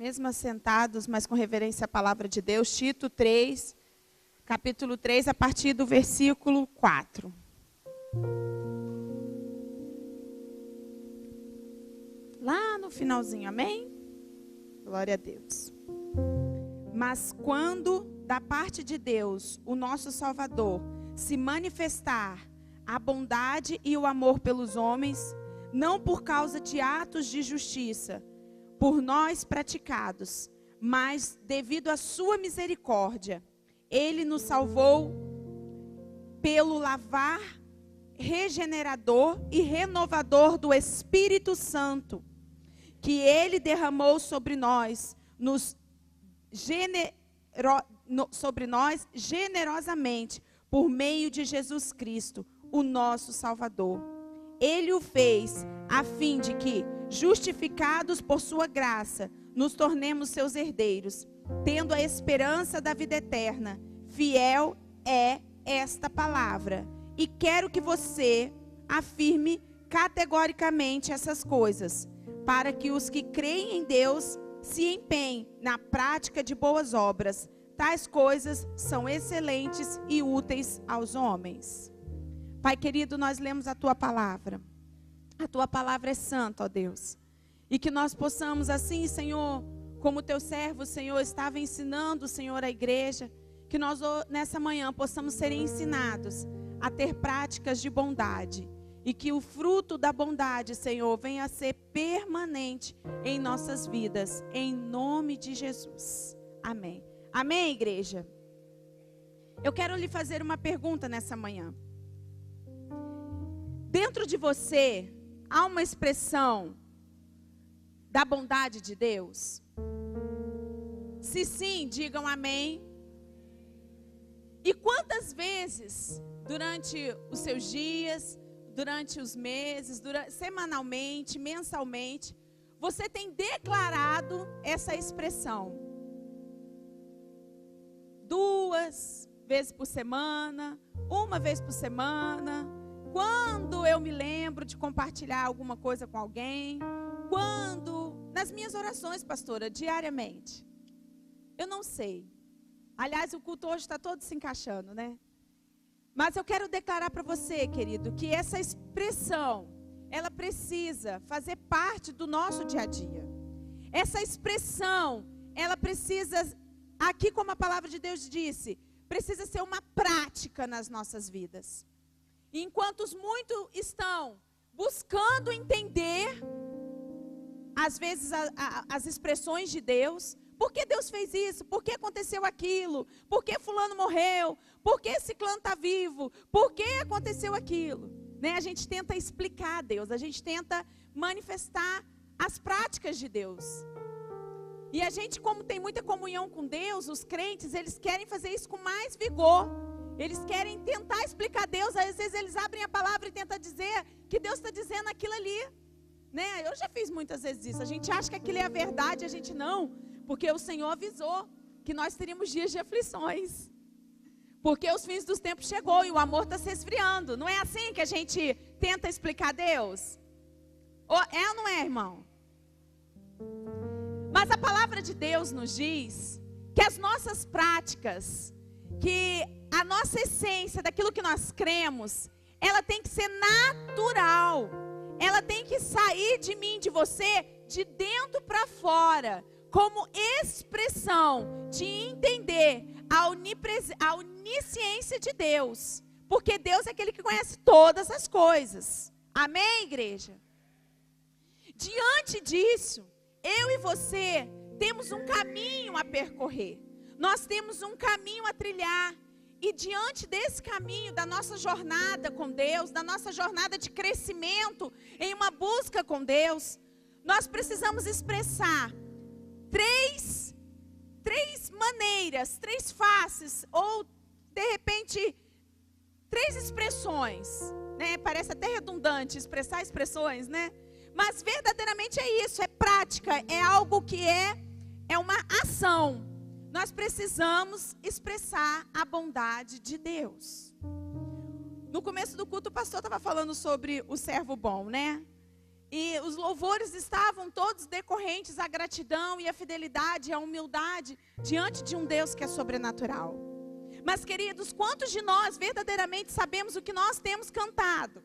Mesmo assentados, mas com reverência à palavra de Deus, Tito 3, capítulo 3, a partir do versículo 4. Lá no finalzinho, amém? Glória a Deus. Mas quando, da parte de Deus, o nosso Salvador, se manifestar a bondade e o amor pelos homens, não por causa de atos de justiça, por nós praticados, mas devido à sua misericórdia, Ele nos salvou pelo lavar regenerador e renovador do Espírito Santo, que Ele derramou sobre nós, generosamente, por meio de Jesus Cristo, o nosso Salvador. Ele o fez a fim de que, justificados por sua graça, nos tornemos seus herdeiros, tendo a esperança da vida eterna. Fiel é esta palavra. E quero que você afirme categoricamente essas coisas, para que os que creem em Deus se empenhem na prática de boas obras. Tais coisas são excelentes e úteis aos homens. Pai querido, nós lemos a Tua palavra. A Tua palavra é santa, ó Deus. E que nós possamos assim, Senhor, como Teu servo, Senhor, estava ensinando, Senhor, a igreja, que nós nessa manhã possamos ser ensinados a ter práticas de bondade. E que o fruto da bondade, Senhor, venha a ser permanente em nossas vidas. Em nome de Jesus. Amém. Amém, igreja? Eu quero lhe fazer uma pergunta nessa manhã. Dentro de você, há uma expressão da bondade de Deus? Se sim, digam amém. E quantas vezes, durante os seus dias, durante os meses, semanalmente, mensalmente, você tem declarado essa expressão? 2 vezes por semana, 1 vez por semana. Quando eu me lembro de compartilhar alguma coisa com alguém, nas minhas orações, pastora, diariamente. Eu não sei. Aliás, o culto hoje está todo se encaixando, né? Mas eu quero declarar para você, querido, que essa expressão, ela precisa fazer parte do nosso dia a dia. Essa expressão, ela precisa, aqui como a palavra de Deus disse, precisa ser uma prática nas nossas vidas. E enquanto muitos estão buscando entender, às vezes, as expressões de Deus, por que Deus fez isso? Por que aconteceu aquilo? Por que fulano morreu? Por que ciclano está vivo? Por que aconteceu aquilo? Né? A gente tenta explicar a Deus, a gente tenta manifestar as práticas de Deus. E a gente, como tem muita comunhão com Deus, os crentes, eles querem fazer isso com mais vigor. Eles querem tentar explicar a Deus, às vezes eles abrem a palavra e tentam dizer que Deus está dizendo aquilo ali. Né? Eu já fiz muitas vezes isso, a gente acha que aquilo é a verdade, a gente não. Porque o Senhor avisou que nós teríamos dias de aflições. Porque os fins dos tempos chegou e o amor está se esfriando. Não é assim que a gente tenta explicar Deus? É ou não é, irmão? Mas a palavra de Deus nos diz que as nossas práticas, que a nossa essência daquilo que nós cremos, ela tem que ser natural. Ela tem que sair de mim, de você, de dentro para fora, como expressão de entender a onisciência de Deus. Porque Deus é aquele que conhece todas as coisas. Amém, igreja? Diante disso, eu e você temos um caminho a percorrer. Nós temos um caminho a trilhar. E diante desse caminho, da nossa jornada com Deus, da nossa jornada de crescimento em uma busca com Deus, nós precisamos expressar três maneiras, 3 faces, ou de repente 3 expressões, né? Parece até redundante expressar expressões, né? Mas verdadeiramente é isso, é prática, é algo que é uma ação. Nós precisamos expressar a bondade de Deus. No começo do culto, o pastor estava falando sobre o servo bom, né? E os louvores estavam todos decorrentes à gratidão e à fidelidade e à humildade diante de um Deus que é sobrenatural. Mas, queridos, quantos de nós verdadeiramente sabemos o que nós temos cantado?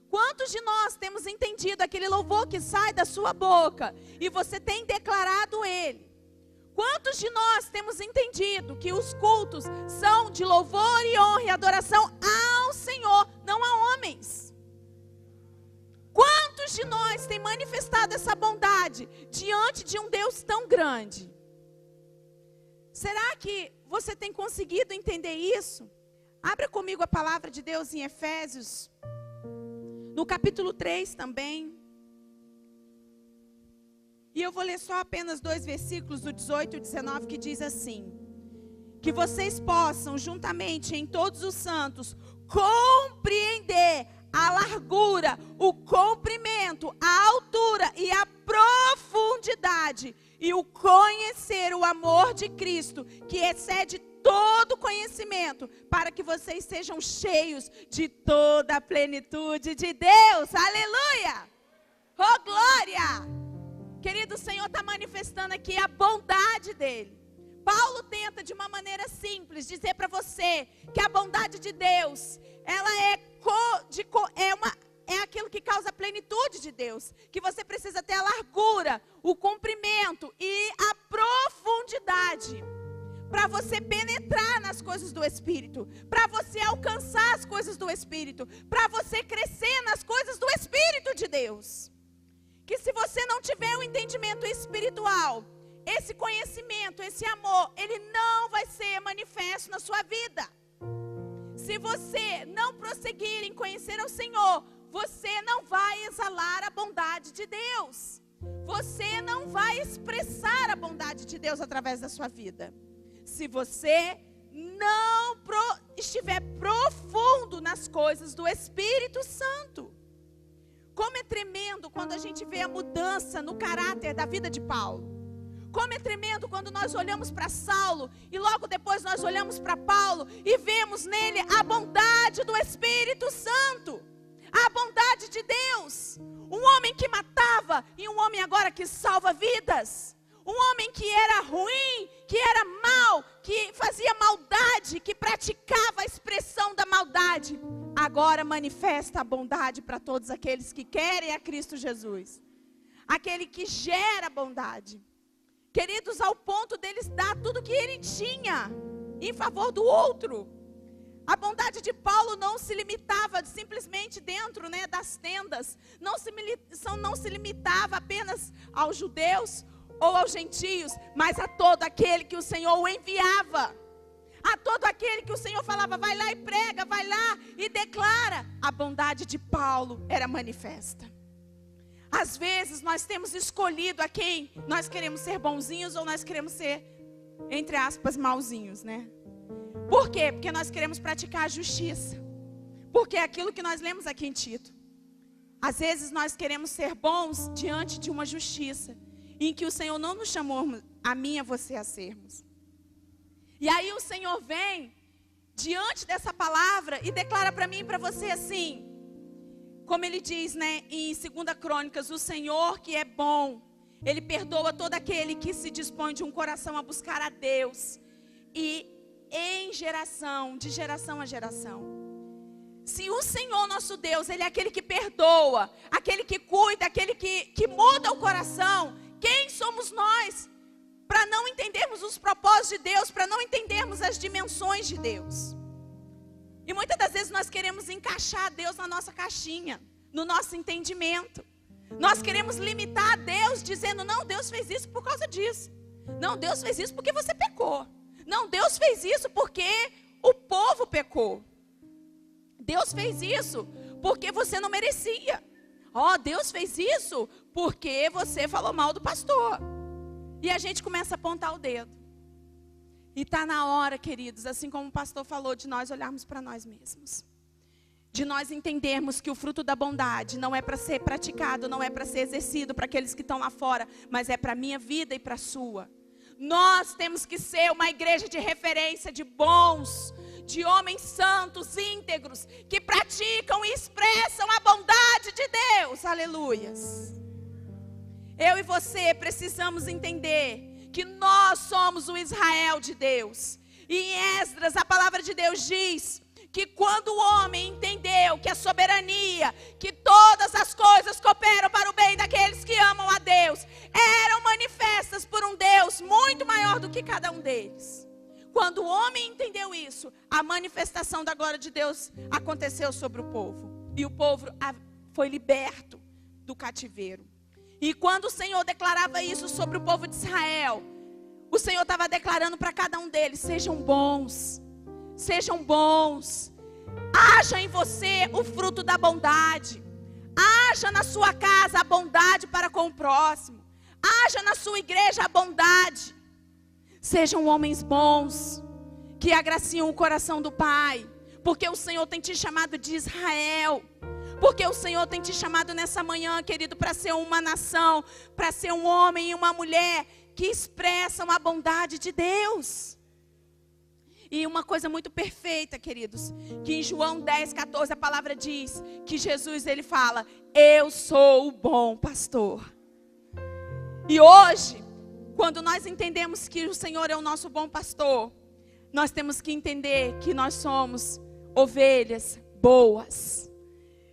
Quantos de nós temos entendido aquele louvor que sai da sua boca e você tem declarado ele? Quantos de nós temos entendido que os cultos são de louvor e honra e adoração ao Senhor, não a homens? Quantos de nós tem manifestado essa bondade diante de um Deus tão grande? Será que você tem conseguido entender isso? Abra comigo a palavra de Deus em Efésios, no capítulo 3 também. E eu vou ler só apenas 2 versículos, o 18 e o 19, que diz assim: que vocês possam, juntamente em todos os santos, compreender a largura, o comprimento, a altura e a profundidade, e o conhecer o amor de Cristo, que excede todo conhecimento, para que vocês sejam cheios de toda a plenitude de Deus. Aleluia! Oh, glória! Querido, o Senhor está manifestando aqui a bondade dele. Paulo tenta de uma maneira simples dizer para você que a bondade de Deus, ela é aquilo que causa a plenitude de Deus, que você precisa ter a largura, o comprimento e a profundidade para você penetrar nas coisas do Espírito, para você alcançar as coisas do Espírito, para você crescer nas coisas do Espírito de Deus. Que se você não tiver um entendimento espiritual, esse conhecimento, esse amor, ele não vai ser manifesto na sua vida. Se você não prosseguir em conhecer ao Senhor, você não vai exalar a bondade de Deus. Você não vai expressar a bondade de Deus através da sua vida. Se você não estiver profundo nas coisas do Espírito Santo. Como é tremendo quando a gente vê a mudança no caráter da vida de Paulo. Como é tremendo quando nós olhamos para Saulo e logo depois nós olhamos para Paulo e vemos nele a bondade do Espírito Santo. A bondade de Deus. Um homem que matava e um homem agora que salva vidas. Um homem que era ruim, que era mau, que fazia maldade, que praticava a expressão da maldade. Agora manifesta a bondade para todos aqueles que querem a Cristo Jesus. Aquele que gera bondade. Queridos, ao ponto deles dar tudo que ele tinha em favor do outro. A bondade de Paulo não se limitava simplesmente dentro, das tendas. Não se limitava apenas aos judeus ou aos gentios, mas a todo aquele que o Senhor o enviava. A todo aquele que o Senhor falava, vai lá e prega, vai lá e declara. A bondade de Paulo era manifesta. Às vezes nós temos escolhido a quem nós queremos ser bonzinhos ou nós queremos ser, entre aspas, mauzinhos, Por quê? Porque nós queremos praticar a justiça. Porque é aquilo que nós lemos aqui em Tito. Às vezes nós queremos ser bons diante de uma justiça em que o Senhor não nos chamou a mim e a você a sermos. E aí o Senhor vem diante dessa palavra e declara para mim e para você assim, como ele diz, em 2 Crônicas, o Senhor que é bom, ele perdoa todo aquele que se dispõe de um coração a buscar a Deus. E em geração, de geração a geração. Se o Senhor nosso Deus, ele é aquele que perdoa, aquele que cuida, aquele que muda o coração, quem somos nós para não entendermos os propósitos de Deus, para não entendermos as dimensões de Deus? E muitas das vezes nós queremos encaixar Deus na nossa caixinha, no nosso entendimento. Nós queremos limitar a Deus dizendo, não, Deus fez isso por causa disso. Não, Deus fez isso porque você pecou. Não, Deus fez isso porque o povo pecou. Deus fez isso porque você não merecia. Deus fez isso porque você falou mal do pastor. E a gente começa a apontar o dedo. E está na hora, queridos, assim como o pastor falou, de nós olharmos para nós mesmos. De nós entendermos que o fruto da bondade não é para ser praticado, não é para ser exercido para aqueles que estão lá fora, mas é para a minha vida e para a sua. Nós temos que ser uma igreja de referência de bons, de homens santos, íntegros, que praticam e expressam a bondade de Deus. aleluias. Eu e você precisamos entender que nós somos o Israel de Deus. E em Esdras, a palavra de Deus diz que quando o homem entendeu que a soberania, que todas as coisas cooperam para o bem daqueles que amam a Deus, eram manifestas por um Deus muito maior do que cada um deles. Quando o homem entendeu isso, a manifestação da glória de Deus aconteceu sobre o povo. E o povo foi liberto do cativeiro. E quando o Senhor declarava isso sobre o povo de Israel, o Senhor estava declarando para cada um deles: sejam bons, sejam bons. Haja em você o fruto da bondade. Haja na sua casa a bondade para com o próximo. Haja na sua igreja a bondade. Sejam homens bons, que agraciam o coração do Pai. Porque o Senhor tem te chamado de Israel. Porque o Senhor tem te chamado nessa manhã, querido, para ser uma nação, para ser um homem e uma mulher que expressam a bondade de Deus. E uma coisa muito perfeita, queridos, que em João 10:14 a palavra diz que Jesus, ele fala: eu sou o bom pastor. E hoje, quando nós entendemos que o Senhor é o nosso bom pastor, nós temos que entender que nós somos ovelhas boas.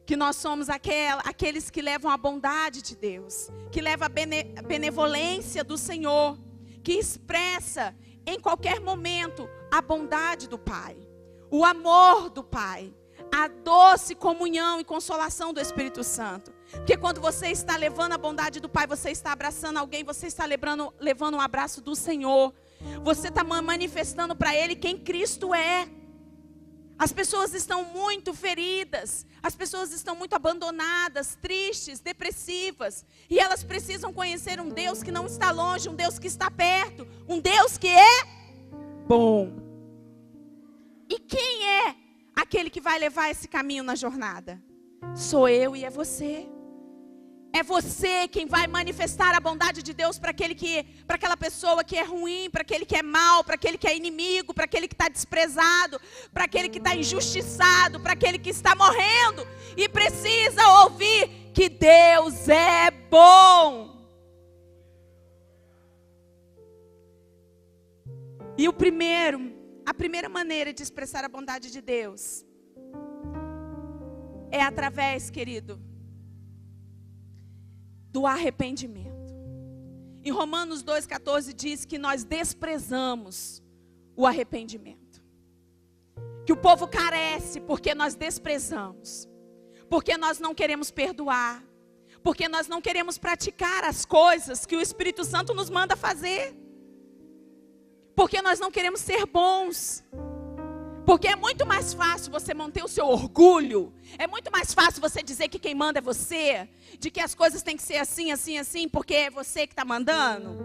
Que nós somos aqueles que levam a bondade de Deus, que levam a benevolência do Senhor, que expressa em qualquer momento a bondade do Pai, o amor do Pai, a doce comunhão e consolação do Espírito Santo. Porque quando você está levando a bondade do Pai, você está abraçando alguém, você está levando um abraço do Senhor, você está manifestando para Ele quem Cristo é. As pessoas estão muito feridas, as pessoas estão muito abandonadas, tristes, depressivas. E elas precisam conhecer um Deus que não está longe, um Deus que está perto, um Deus que é bom. E quem é aquele que vai levar esse caminho na jornada? Sou eu e é você. É você quem vai manifestar a bondade de Deus para aquela pessoa que é ruim, para aquele que é mau, para aquele que é inimigo, para aquele que está desprezado, para aquele que está injustiçado, para aquele que está morrendo e precisa ouvir que Deus é bom. E a primeira maneira de expressar a bondade de Deus é através, querido, do arrependimento. Em Romanos 2,14 diz que nós desprezamos o arrependimento. Que o povo carece porque nós desprezamos. Porque nós não queremos perdoar. Porque nós não queremos praticar as coisas que o Espírito Santo nos manda fazer. Porque nós não queremos ser bons. Porque é muito mais fácil você manter o seu orgulho. É muito mais fácil você dizer que quem manda é você. De que as coisas têm que ser assim, assim, assim, porque é você que está mandando.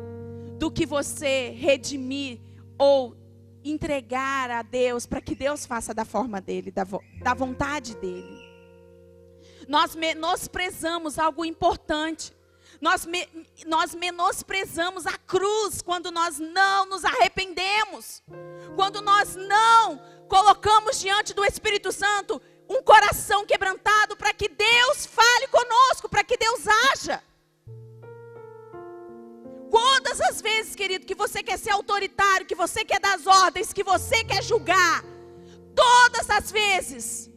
Do que você redimir ou entregar a Deus para que Deus faça da forma dele, da vontade dele. Nós menosprezamos algo importante. Nós menosprezamos a cruz quando nós não nos arrependemos. Quando nós não colocamos diante do Espírito Santo um coração quebrantado para que Deus fale conosco, para que Deus haja. Todas as vezes, querido, que você quer ser autoritário, que você quer dar as ordens, que você quer julgar, todas as vezes,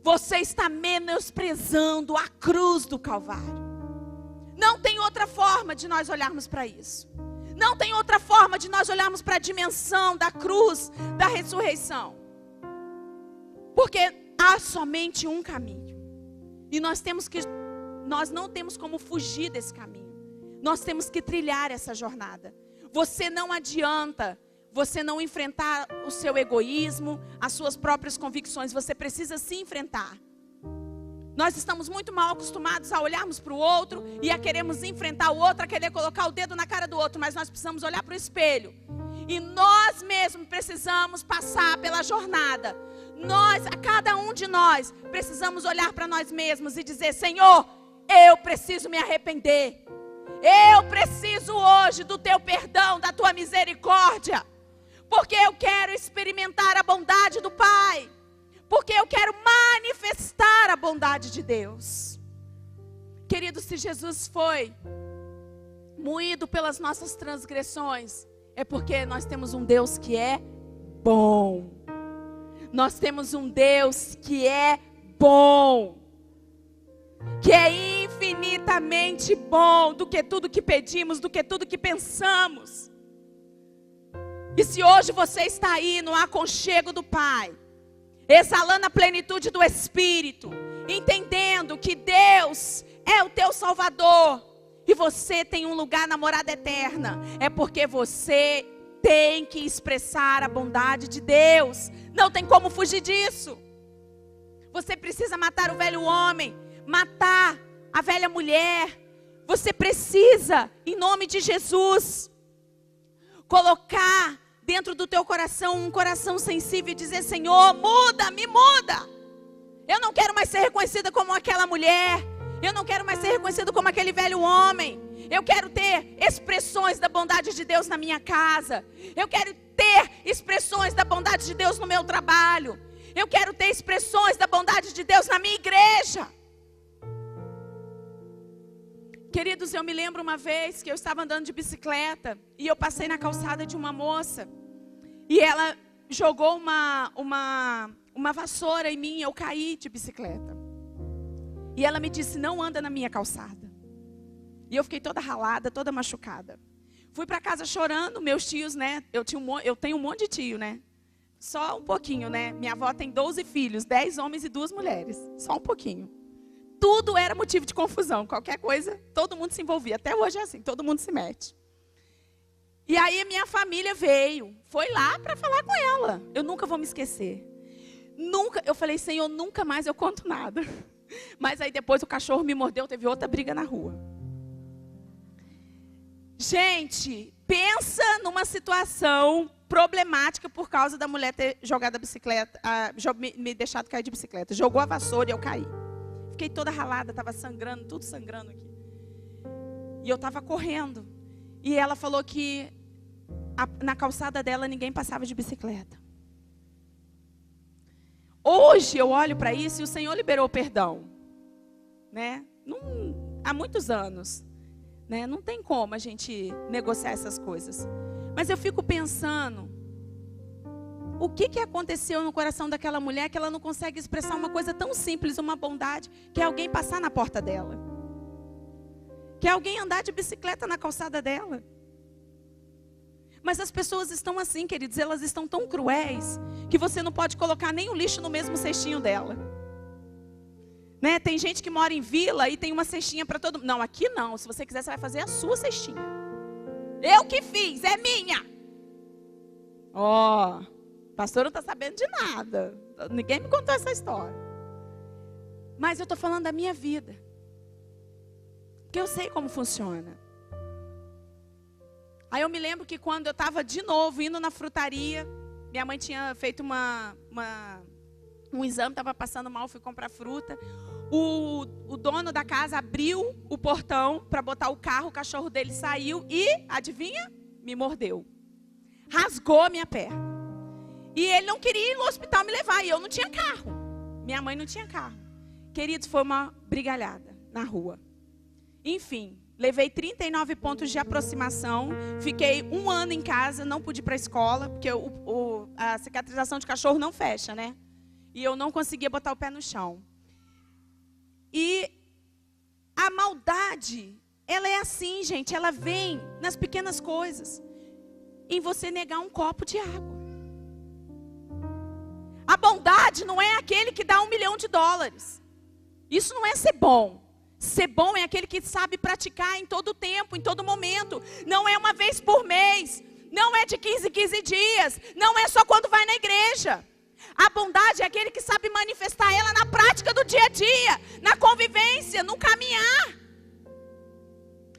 você está menosprezando a cruz do Calvário. Não tem outra forma de nós olharmos para isso. Não tem outra forma de nós olharmos para a dimensão da cruz, da ressurreição. Porque há somente um caminho. E nós não temos como fugir desse caminho. Nós temos que trilhar essa jornada. Você não adianta você não enfrentar o seu egoísmo, as suas próprias convicções. Você precisa se enfrentar. Nós estamos muito mal acostumados a olharmos para o outro e a queremos enfrentar o outro, a querer colocar o dedo na cara do outro. Mas nós precisamos olhar para o espelho. E nós mesmos precisamos passar pela jornada. Cada um de nós, precisamos olhar para nós mesmos e dizer: Senhor, eu preciso me arrepender. Eu preciso hoje do teu perdão, da tua misericórdia. Porque eu quero experimentar a bondade do Pai. Porque eu quero manifestar a bondade de Deus. Querido, se Jesus foi moído pelas nossas transgressões, é porque nós temos um Deus que é bom. Nós temos um Deus que é bom, que é infinitamente bom do que tudo que pedimos, do que tudo que pensamos. E se hoje você está aí no aconchego do Pai, exalando a plenitude do Espírito, entendendo que Deus é o teu Salvador, e você tem um lugar na morada eterna, é porque você tem que expressar a bondade de Deus. Não tem como fugir disso. Você precisa matar o velho homem, matar a velha mulher. Você precisa, em nome de Jesus, colocar dentro do teu coração um coração sensível e dizer: Senhor, muda, me muda. Eu não quero mais ser reconhecida como aquela mulher. Eu não quero mais ser reconhecido como aquele velho homem. Eu quero ter expressões da bondade de Deus na minha casa. Eu quero ter expressões da bondade de Deus no meu trabalho. Eu quero ter expressões da bondade de Deus na minha igreja. Queridos, eu me lembro uma vez que eu estava andando de bicicleta e eu passei na calçada de uma moça e ela jogou uma vassoura em mim e eu caí de bicicleta. E ela me disse: não anda na minha calçada. E eu fiquei toda ralada, toda machucada. Fui para casa chorando, meus tios, né? Eu tenho um monte de tio, né? Só um pouquinho, né? Minha avó tem 12 filhos, 10 homens e 2 mulheres. Só um pouquinho. Tudo era motivo de confusão. Qualquer coisa, todo mundo se envolvia. Até hoje é assim, todo mundo se mete. E aí a minha família veio. Foi lá para falar com ela. Eu nunca vou me esquecer. Eu falei: Senhor, nunca mais eu conto nada. Mas aí depois o cachorro me mordeu, teve outra briga na rua. Gente, pensa numa situação problemática por causa da mulher ter jogado a bicicleta, me deixado cair de bicicleta. Jogou a vassoura e eu caí. Fiquei toda ralada, estava sangrando, tudo sangrando aqui. E eu estava correndo. E ela falou que na calçada dela ninguém passava de bicicleta. Hoje eu olho para isso e o Senhor liberou o perdão, né? Há muitos anos, né? Não tem como a gente negociar essas coisas. Mas eu fico pensando, o que aconteceu no coração daquela mulher que ela não consegue expressar uma coisa tão simples, uma bondade, que é alguém passar na porta dela, que é alguém andar de bicicleta na calçada dela. Mas as pessoas estão assim, queridos, elas estão tão cruéis que você não pode colocar nem o lixo no mesmo cestinho dela. Né? Tem gente que mora em vila e tem uma cestinha para todo mundo. Não, aqui não. Se você quiser, você vai fazer a sua cestinha. Eu que fiz, é minha. Ó, pastor não está sabendo de nada. Ninguém me contou essa história. Mas eu estou falando da minha vida. Porque eu sei como funciona. Aí eu me lembro que quando eu estava de novo indo na frutaria, minha mãe tinha feito um exame, estava passando mal, fui comprar fruta. O dono da casa abriu o portão para botar o carro, o cachorro dele saiu e, adivinha? Me mordeu. Rasgou a minha perna. E ele não queria ir no hospital me levar, e eu não tinha carro. Minha mãe não tinha carro. Queridos, foi uma brigalhada na rua. Enfim, levei 39 pontos de aproximação, fiquei 1 ano em casa, não pude ir para a escola, porque a cicatrização de cachorro não fecha, né? E eu não conseguia botar o pé no chão. E a maldade, ela é assim, gente, ela vem nas pequenas coisas. Em você negar um copo de água. A bondade não é aquele que dá $1 milhão. Isso não é ser bom. Ser bom é aquele que sabe praticar em todo tempo, em todo momento. Não é uma vez por mês. Não é de 15 em 15 dias. Não é só quando vai na igreja. A bondade é aquele que sabe manifestar ela na prática do dia a dia, na convivência, no caminhar.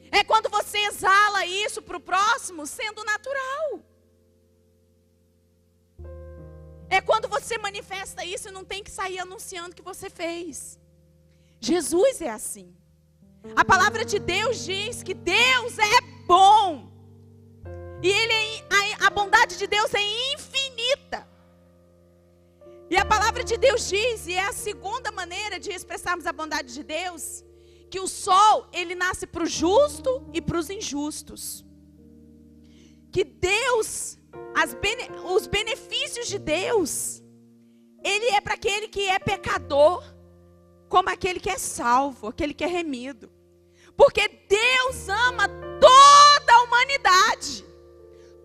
É quando você exala isso para o próximo sendo natural. É quando você manifesta isso e não tem que sair anunciando que você fez. Jesus é assim. A palavra de Deus diz que Deus é bom. E a bondade de Deus é infinita. E a palavra de Deus diz, e é a segunda maneira de expressarmos a bondade de Deus, que o sol, ele nasce para o justo e para os injustos. Que Deus, os benefícios de Deus, ele é para aquele que é pecador, como aquele que é salvo, aquele que é remido. Porque Deus ama toda a humanidade.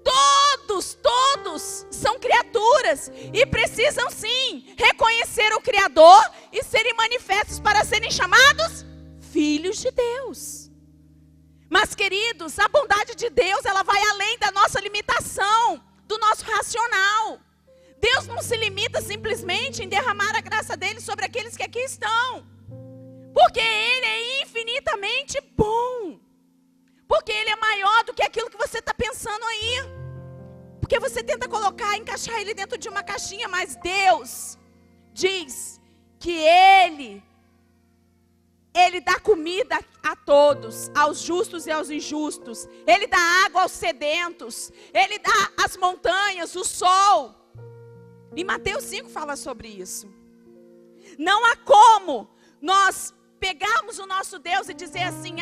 Todos são criaturas e precisam sim reconhecer o Criador e serem manifestos para serem chamados filhos de Deus. Mas, queridos, a bondade de Deus, ela vai além da nossa limitação, do nosso racional. Deus não se limita simplesmente em derramar a graça dele sobre aqueles que aqui estão. Porque ele é infinitamente bom. Porque ele é maior do que aquilo que você está pensando aí. Porque você tenta encaixar ele dentro de uma caixinha, mas Deus diz que ele dá comida a todos, aos justos e aos injustos. Ele dá água aos sedentos. Ele dá as montanhas, o sol. E Mateus 5 fala sobre isso. Não há como nós pegarmos o nosso Deus e dizer assim: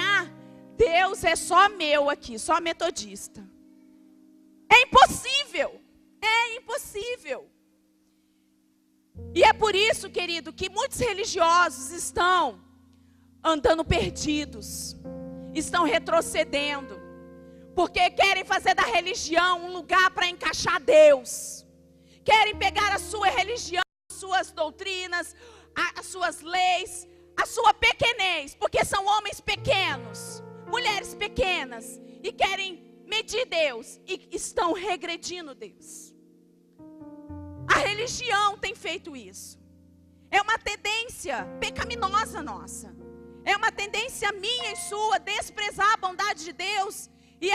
Deus é só meu aqui, só metodista. É impossível. É impossível. E é por isso, querido, que muitos religiosos estão andando perdidos, estão retrocedendo, porque querem fazer da religião um lugar para encaixar Deus. Querem pegar a sua religião, as suas doutrinas, as suas leis, a sua pequenez, porque são homens pequenos, mulheres pequenas, e querem medir Deus, e estão regredindo Deus. A religião tem feito isso. É uma tendência pecaminosa nossa. É uma tendência minha e sua desprezar a bondade de Deus e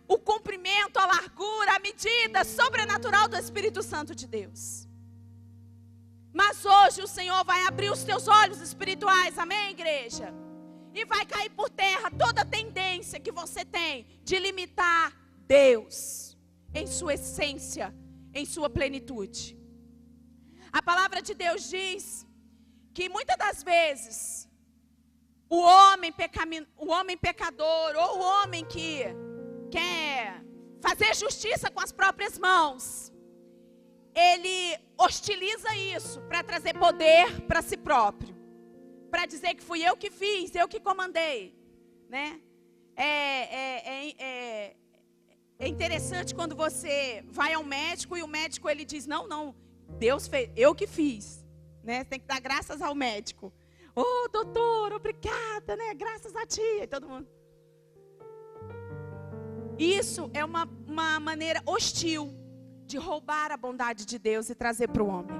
o cumprimento, a largura, a medida sobrenatural do Espírito Santo de Deus. Mas hoje o Senhor vai abrir os teus olhos espirituais, amém, igreja? E vai cair por terra toda a tendência que você tem de limitar Deus em sua essência, em sua plenitude. A palavra de Deus diz que muitas das vezes o homem pecador, ou o homem que quer fazer justiça com as próprias mãos, ele hostiliza isso para trazer poder para si próprio, para dizer que fui eu que fiz, eu que comandei, né? É interessante quando você vai ao médico e o médico ele diz: não, Deus fez, eu que fiz, né? Você tem que dar graças ao médico. Oh, doutor, obrigada, né? Graças a ti. E todo mundo. Isso é uma maneira hostil de roubar a bondade de Deus e trazer para o homem.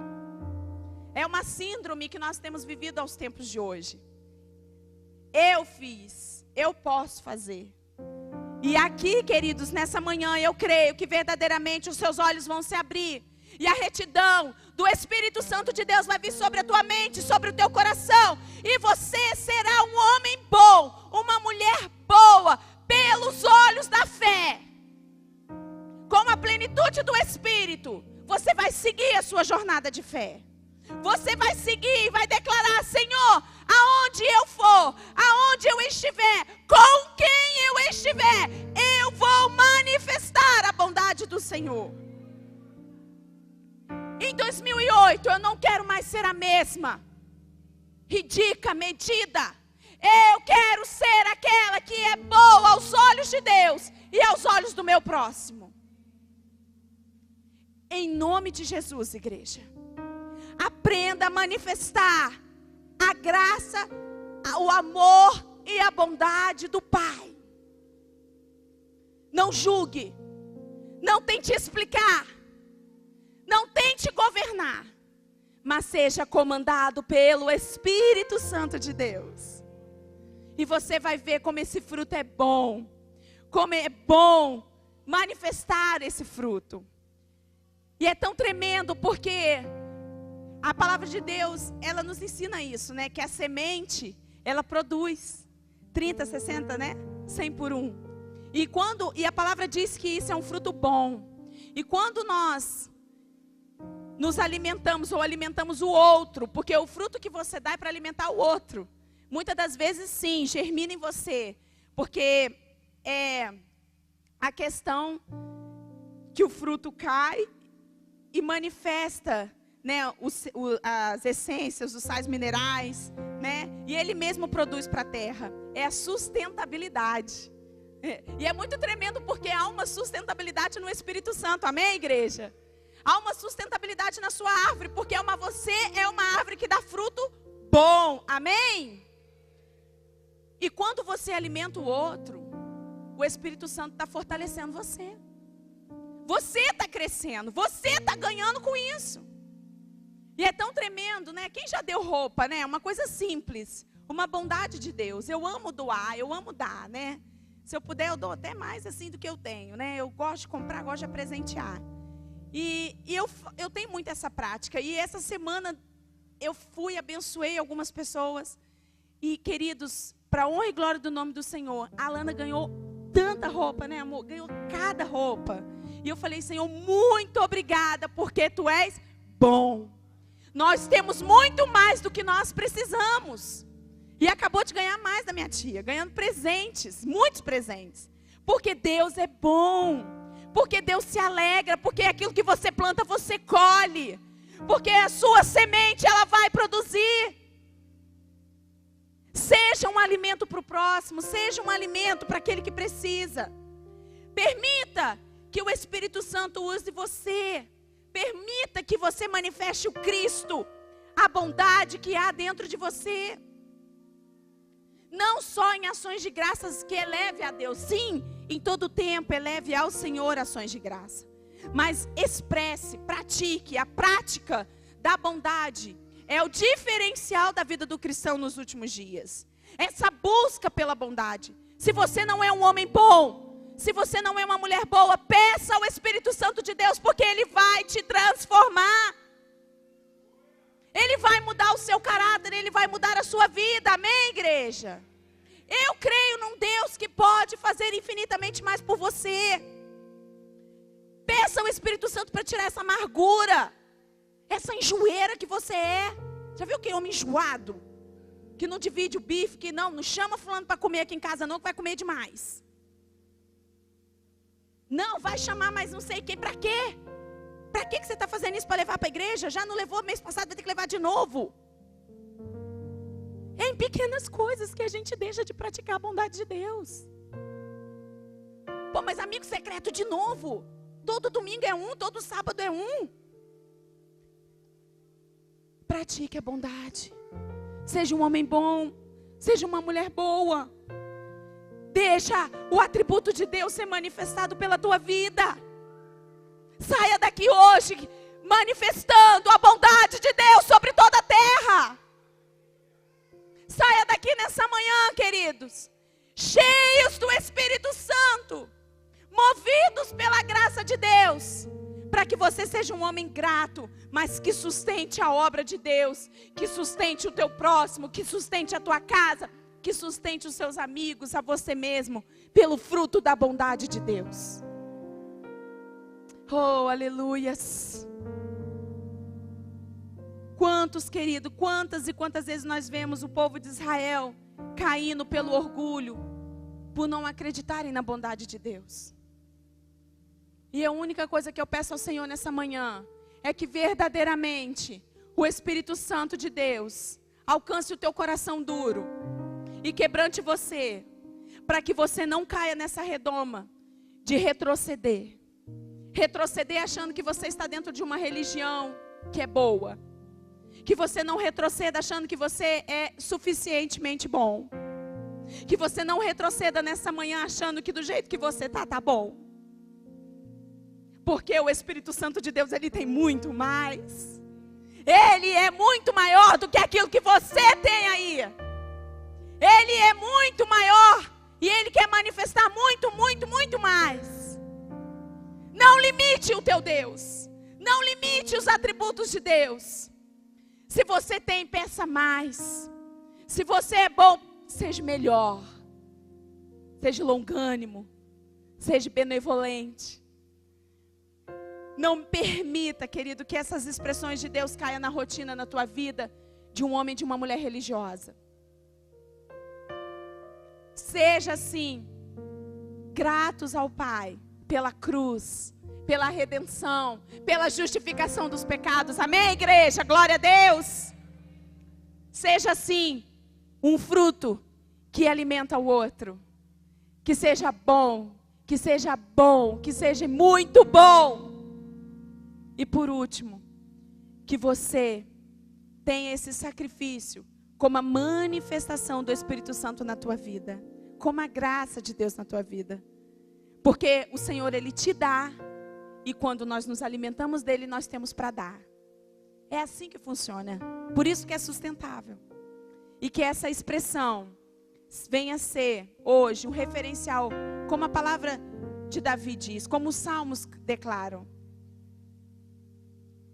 É uma síndrome que nós temos vivido aos tempos de hoje. Eu fiz, eu posso fazer. E aqui, queridos, nessa manhã eu creio que verdadeiramente os seus olhos vão se abrir. E a retidão do Espírito Santo de Deus vai vir sobre a tua mente, sobre o teu coração. E você será um homem bom, uma mulher boa, pelos olhos da fé. Com a plenitude do Espírito, você vai seguir a sua jornada de fé. Você vai seguir e vai declarar: Senhor, aonde eu for, aonde eu estiver, com quem eu estiver, eu vou manifestar a bondade do Senhor. Em 2008, eu não quero mais ser a mesma, ridícula, medida. Eu quero ser aquela que é boa aos olhos de Deus e aos olhos do meu próximo. Em nome de Jesus, igreja. Aprenda a manifestar a graça, o amor e a bondade do Pai. Não julgue. Não tente explicar. Não tente governar. Mas seja comandado pelo Espírito Santo de Deus. E você vai ver como esse fruto é bom. Como é bom manifestar esse fruto. E é tão tremendo porque a palavra de Deus, ela nos ensina isso, né? Que a semente, ela produz 30, 60, né? 100 por 1. E a palavra diz que isso é um fruto bom. E quando nós nos alimentamos ou alimentamos o outro, porque o fruto que você dá é para alimentar o outro. muitas das vezes sim, germina em você. Porque é a questão que o fruto cai e manifesta, né, as essências, os sais minerais, né, e ele mesmo produz para a terra. É a sustentabilidade. E é muito tremendo porque há uma sustentabilidade no Espírito Santo, amém, igreja? Há uma sustentabilidade na sua árvore, porque você é uma árvore que dá fruto bom, amém? E quando você alimenta o outro, o Espírito Santo está fortalecendo você. Você está crescendo, você está ganhando com isso. E é tão tremendo, né? Quem já deu roupa, né? Uma coisa simples, uma bondade de Deus. Eu amo doar, eu amo dar, né? Se eu puder, eu dou até mais assim do que eu tenho, né? Eu gosto de comprar, gosto de presentear. E eu tenho muito essa prática. E essa semana eu abençoei algumas pessoas. E, queridos, para a honra e glória do nome do Senhor, a Alana ganhou tanta roupa, né, amor? Ganhou cada roupa. E eu falei, Senhor, muito obrigada, porque Tu és bom. Nós temos muito mais do que nós precisamos. E acabou de ganhar mais da minha tia, ganhando presentes, muitos presentes. Porque Deus é bom. Porque Deus se alegra. Porque aquilo que você planta, você colhe. Porque a sua semente, ela vai produzir. Seja um alimento para o próximo. Seja um alimento para aquele que precisa. Permita que o Espírito Santo use você. Permita que você manifeste o Cristo. A bondade que há dentro de você. Não só em ações de graças que eleve a Deus. Sim, em todo tempo eleve ao Senhor ações de graça. Mas expresse, pratique. A prática da bondade é o diferencial da vida do cristão nos últimos dias. Essa busca pela bondade. Se você não é um homem bom, se você não é uma mulher boa, peça ao Espírito Santo de Deus, porque Ele vai te transformar. Ele vai mudar o seu caráter, Ele vai mudar a sua vida, amém, igreja? Eu creio num Deus que pode fazer infinitamente mais por você. Peça ao Espírito Santo para tirar essa amargura, essa enjoeira que você é. Já viu que é homem enjoado? Que não divide o bife, que não chama fulano para comer aqui em casa não, que vai comer demais. Não, vai chamar mais não sei quem, para quê? Para que você está fazendo isso para levar para a igreja? Já não levou mês passado, vai ter que levar de novo. É em pequenas coisas que a gente deixa de praticar a bondade de Deus. Pô, mas amigo secreto de novo. Todo domingo é um, todo sábado é um. Pratique a bondade. Seja um homem bom. Seja uma mulher boa. Deixa o atributo de Deus ser manifestado pela tua vida. Saia daqui hoje manifestando a bondade de Deus sobre toda a terra. Saia daqui nessa manhã, queridos, cheios do Espírito Santo, movidos pela graça de Deus, para que você seja um homem grato, mas que sustente a obra de Deus, que sustente o teu próximo, que sustente a tua casa, que sustente os seus amigos, a você mesmo, pelo fruto da bondade de Deus. Oh, aleluias. Quantos, querido, quantas e quantas vezes nós vemos o povo de Israel caindo pelo orgulho, por não acreditarem na bondade de Deus. E a única coisa que eu peço ao Senhor nessa manhã é que verdadeiramente o Espírito Santo de Deus alcance o teu coração duro e quebrante você, para que você não caia nessa redoma de retroceder. Retroceder achando que você está dentro de uma religião que é boa. Que você não retroceda achando que você é suficientemente bom. Que você não retroceda nessa manhã achando que do jeito que você tá bom. Porque o Espírito Santo de Deus, Ele tem muito mais. Ele é muito maior do que aquilo que você tem aí. Ele é muito maior. E Ele quer manifestar muito, muito, muito mais. Não limite o teu Deus. Não limite os atributos de Deus. Se você tem, peça mais. Se você é bom, seja melhor. Seja longânimo. Seja benevolente. Não permita, querido, que essas expressões de Deus caiam na rotina, na tua vida, de um homem e de uma mulher religiosa. Seja assim, gratos ao Pai pela cruz, pela redenção, pela justificação dos pecados. Amém, igreja? Glória a Deus. Seja assim, um fruto que alimenta o outro. Que seja bom, que seja bom, que seja muito bom. E por último, que você tenha esse sacrifício como a manifestação do Espírito Santo na tua vida, como a graça de Deus na tua vida. Porque o Senhor, Ele te dá, e quando nós nos alimentamos dEle, nós temos para dar. É assim que funciona. Por isso que é sustentável. E que essa expressão venha a ser hoje um referencial, como a palavra de Davi diz, como os salmos declaram.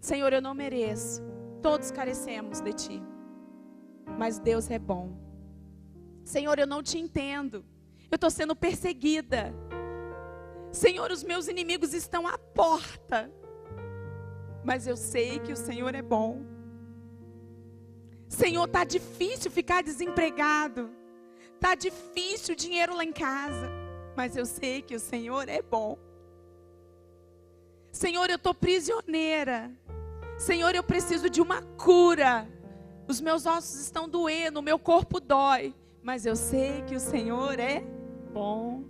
Senhor, eu não mereço, todos carecemos de Ti, mas Deus é bom. Senhor, eu não te entendo, eu estou sendo perseguida. Senhor, os meus inimigos estão à porta, mas eu sei que o Senhor é bom. Senhor, está difícil ficar desempregado, está difícil o dinheiro lá em casa, mas eu sei que o Senhor é bom. Senhor, eu estou prisioneira. Senhor, eu preciso de uma cura. Os meus ossos estão doendo, o meu corpo dói, mas eu sei que o Senhor é bom.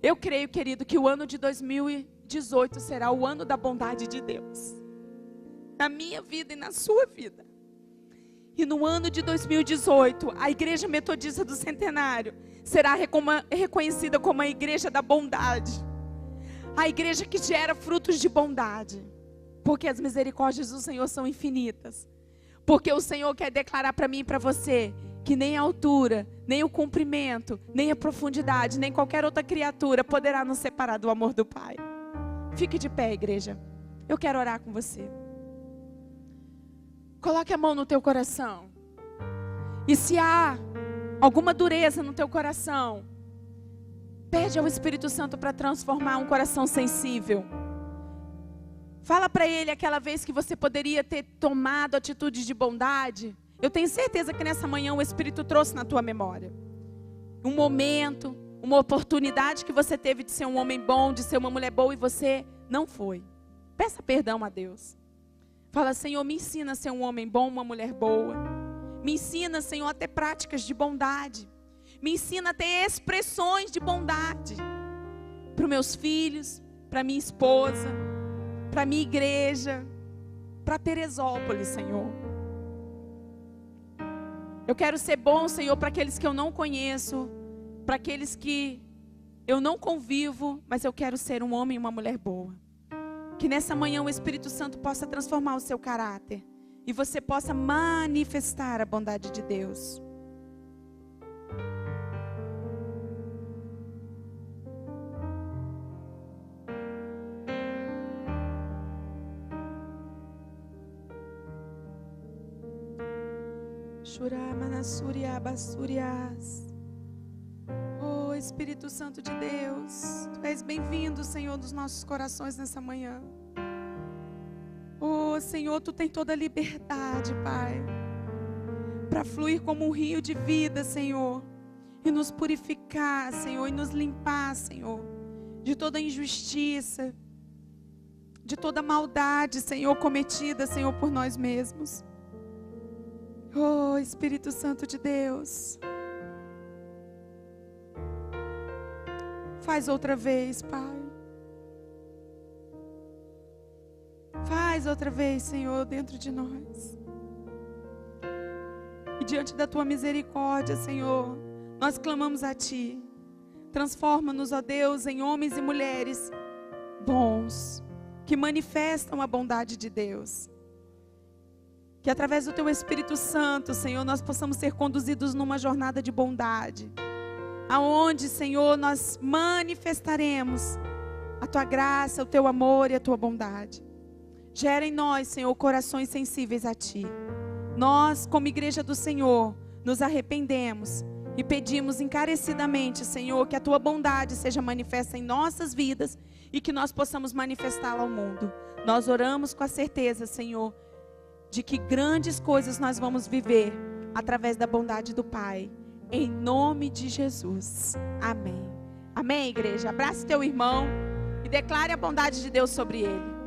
Eu creio, querido, que o ano de 2018 será o ano da bondade de Deus, na minha vida e na sua vida. E no ano de 2018, a Igreja Metodista do Centenário será reconhecida como a Igreja da Bondade. A igreja que gera frutos de bondade. Porque as misericórdias do Senhor são infinitas. Porque o Senhor quer declarar para mim e para você que nem a altura, nem o comprimento, nem a profundidade, nem qualquer outra criatura poderá nos separar do amor do Pai. Fique de pé, igreja. Eu quero orar com você. Coloque a mão no teu coração. E se há alguma dureza no teu coração, pede ao Espírito Santo para transformar um coração sensível. Fala para Ele aquela vez que você poderia ter tomado atitude de bondade. Eu tenho certeza que nessa manhã o Espírito trouxe na tua memória um momento, uma oportunidade que você teve de ser um homem bom, de ser uma mulher boa e você não foi. Peça perdão a Deus. Fala, Senhor, me ensina a ser um homem bom, uma mulher boa. Me ensina, Senhor, a ter práticas de bondade. Me ensina a ter expressões de bondade para os meus filhos, para minha esposa, para minha igreja, para Teresópolis, Senhor. Eu quero ser bom, Senhor, para aqueles que eu não conheço, para aqueles que eu não convivo, mas eu quero ser um homem e uma mulher boa. Que nessa manhã o Espírito Santo possa transformar o seu caráter e você possa manifestar a bondade de Deus. Oh, Espírito Santo de Deus, Tu és bem-vindo, Senhor, dos nossos corações nessa manhã. Oh, Senhor, Tu tem toda a liberdade, Pai, para fluir como um rio de vida, Senhor, e nos purificar, Senhor, e nos limpar, Senhor, de toda injustiça, de toda maldade, Senhor, cometida, Senhor, por nós mesmos. Oh, Espírito Santo de Deus, faz outra vez, Pai. Faz outra vez, Senhor, dentro de nós. E diante da Tua misericórdia, Senhor, nós clamamos a Ti. Transforma-nos, ó Deus, em homens e mulheres bons, que manifestam a bondade de Deus. Que através do Teu Espírito Santo, Senhor, nós possamos ser conduzidos numa jornada de bondade. Aonde, Senhor, nós manifestaremos a Tua graça, o Teu amor e a Tua bondade. Gera em nós, Senhor, corações sensíveis a Ti. Nós, como igreja do Senhor, nos arrependemos e pedimos encarecidamente, Senhor, que a Tua bondade seja manifesta em nossas vidas e que nós possamos manifestá-la ao mundo. Nós oramos com a certeza, Senhor, de que grandes coisas nós vamos viver através da bondade do Pai. Em nome de Jesus. Amém. Amém, igreja? Abrace teu irmão e declare a bondade de Deus sobre ele.